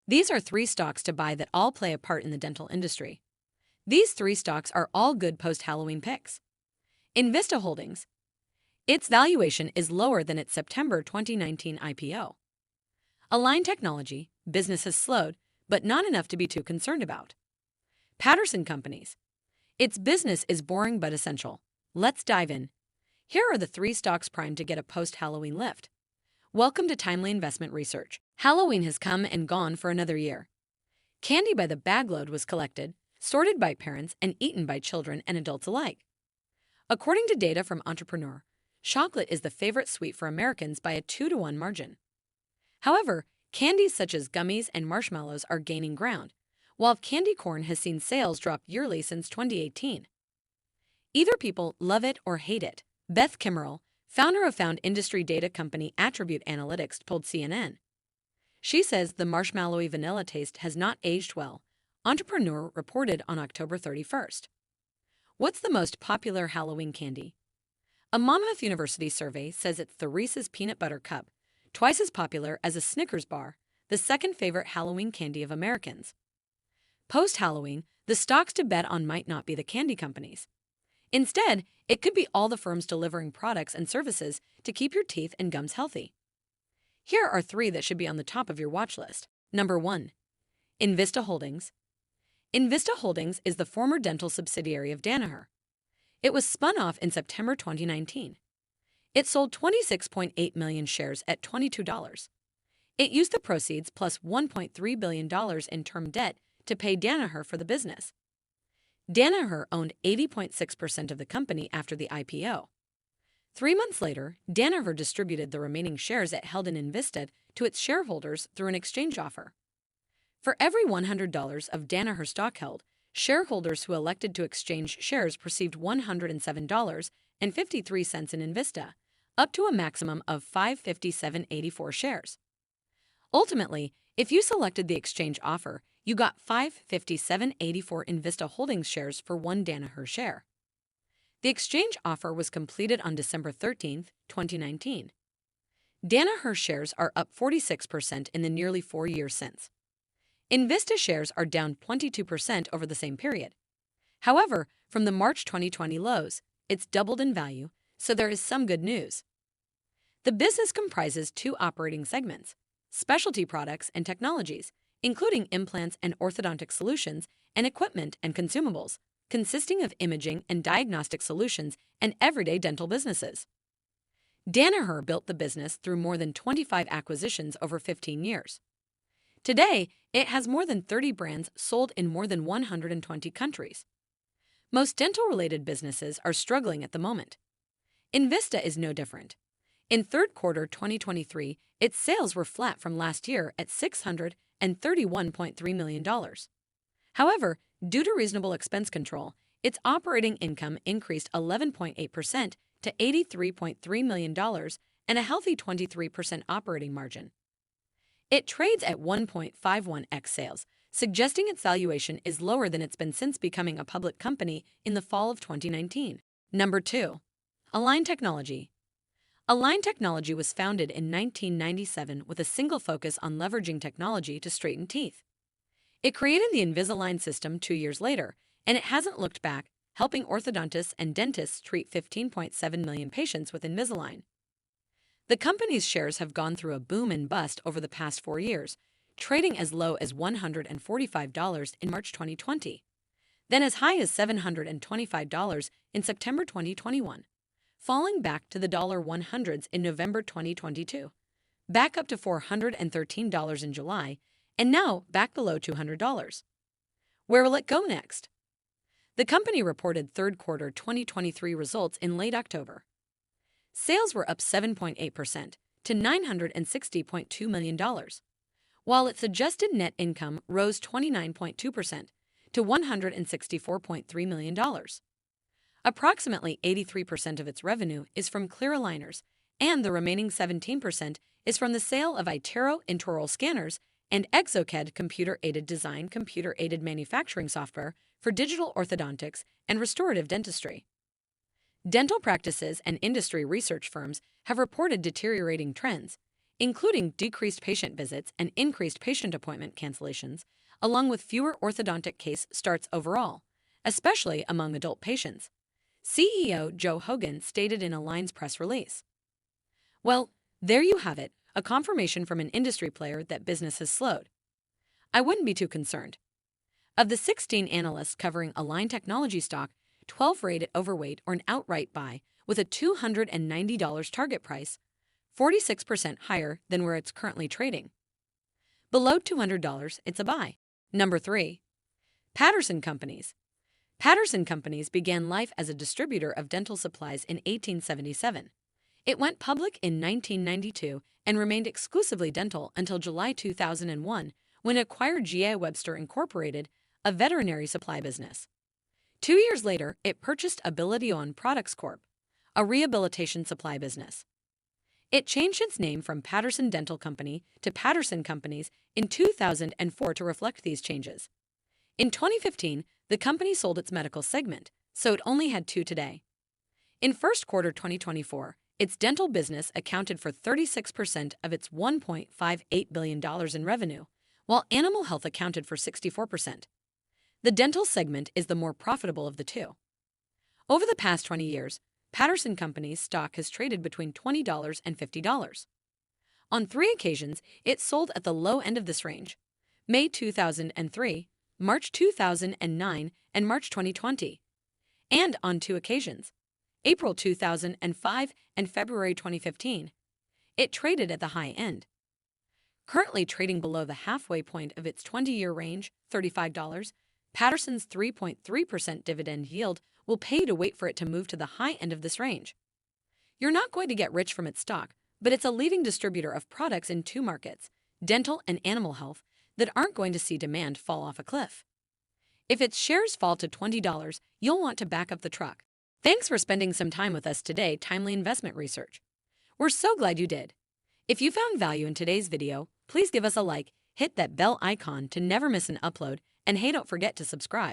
These are three stocks to buy that all play a part in the dental industry. These three stocks are all good post-Halloween picks. Envista Holdings. Its valuation is lower than its September 2019 IPO. Align Technology. Business has slowed, but not enough to be too concerned about. Patterson Companies. Its business is boring but essential. Let's dive in. Here are the three stocks primed to get a post-Halloween lift. Welcome to Timely Investment Research. Halloween has come and gone for another year. Candy by the bagload was collected, sorted by parents, and eaten by children and adults alike. According to data from Entrepreneur, chocolate is the favorite sweet for Americans by a 2-to-1 margin. However, candies such as gummies and marshmallows are gaining ground, while candy corn has seen sales drop yearly since 2018. Either people love it or hate it, Beth Kimmerell, founder of found industry data company Attribute Analytics, told CNN. She says the marshmallowy vanilla taste has not aged well, Entrepreneur reported on October 31st. What's the most popular Halloween candy? A Monmouth University survey says it's the Reese's Peanut Butter Cup, twice as popular as a Snickers bar, the second favorite Halloween candy of Americans. Post-Halloween, the stocks to bet on might not be the candy companies. Instead, it could be all the firms delivering products and services to keep your teeth and gums healthy. Here are three that should be on the top of your watch list. Number 1. Envista Holdings. Envista Holdings is the former dental subsidiary of Danaher. It was spun off in September 2019. It sold 26.8 million shares at $22. It used the proceeds plus $1.3 billion in term debt to pay Danaher for the business. Danaher owned 80.6% of the company after the IPO. 3 months later, Danaher distributed the remaining shares it held in Envista to its shareholders through an exchange offer. For every $100 of Danaher stock held, shareholders who elected to exchange shares received $107.53 in Envista, up to a maximum of 557.84 shares. Ultimately, if you selected the exchange offer, you got 557.84 Envista Holdings shares for one Danaher share. The exchange offer was completed on December 13, 2019. Danaher shares are up 46% in the nearly 4 years since. Envista shares are down 22% over the same period. However, from the March 2020 lows, it's doubled in value, so there is some good news. The business comprises two operating segments: specialty products and technologies, including implants and orthodontic solutions, and equipment and consumables, consisting of imaging and diagnostic solutions and everyday dental businesses. Danaher built the business through more than 25 acquisitions over 15 years. Today, it has more than 30 brands sold in more than 120 countries. Most dental-related businesses are struggling at the moment. Envista is no different. In third quarter 2023, its sales were flat from last year at $631.3 million. However, due to reasonable expense control, its operating income increased 11.8% to $83.3 million and a healthy 23% operating margin. It trades at 1.51x sales, suggesting its valuation is lower than it's been since becoming a public company in the fall of 2019. Number 2. Align Technology. Align Technology was founded in 1997 with a single focus on leveraging technology to straighten teeth. It created the Invisalign system 2 years later, and it hasn't looked back, helping orthodontists and dentists treat 15.7 million patients with Invisalign. The company's shares have gone through a boom and bust over the past 4 years, trading as low as $145 in March 2020, then as high as $725 in September 2021, falling back to the $100s in November 2022, back up to $413 in July, and now back below $200. Where will it go next? The company reported third quarter 2023 results in late October. Sales were up 7.8% to $960.2 million, while its adjusted net income rose 29.2% to $164.3 million. Approximately 83% of its revenue is from clear aligners, and the remaining 17% is from the sale of iTero intraoral scanners and Exocad computer-aided design, computer-aided manufacturing software for digital orthodontics and restorative dentistry. Dental practices and industry research firms have reported deteriorating trends, including decreased patient visits and increased patient appointment cancellations, along with fewer orthodontic case starts overall, especially among adult patients, CEO Joe Hogan stated in Align's press release. Well, there you have it, a confirmation from an industry player that business has slowed. I wouldn't be too concerned. Of the 16 analysts covering Align Technology stock, 12 rate it overweight or an outright buy with a $290 target price, 46% higher than where it's currently trading. Below $200, it's a buy. Number 3. Patterson Companies. Patterson Companies began life as a distributor of dental supplies in 1877. It went public in 1992 and remained exclusively dental until July 2001 when it acquired G.A. Webster Incorporated, a veterinary supply business. 2 years later, it purchased Abilition Products Corp., a rehabilitation supply business. It changed its name from Patterson Dental Company to Patterson Companies in 2004 to reflect these changes. In 2015, the company sold its medical segment, so it only had 2 today. In first quarter 2024, its dental business accounted for 36% of its $1.58 billion in revenue, while animal health accounted for 64%. The dental segment is the more profitable of the two. Over the past 20 years, Patterson Companies stock has traded between $20 and $50. On 3 occasions, it sold at the low end of this range: May 2003, March 2009, and March 2020. And on 2 occasions, April 2005 and February 2015, it traded at the high end. Currently trading below the halfway point of its 20-year range, $35, Patterson's 3.3% dividend yield will pay you to wait for it to move to the high end of this range. You're not going to get rich from its stock, but it's a leading distributor of products in 2 markets, dental and animal health, that aren't going to see demand fall off a cliff. If its shares fall to $20, you'll want to back up the truck. Thanks for spending some time with us today, Timely Investment Research. We're so glad you did. If you found value in today's video, please give us a like, hit that bell icon to never miss an upload, and hey, don't forget to subscribe.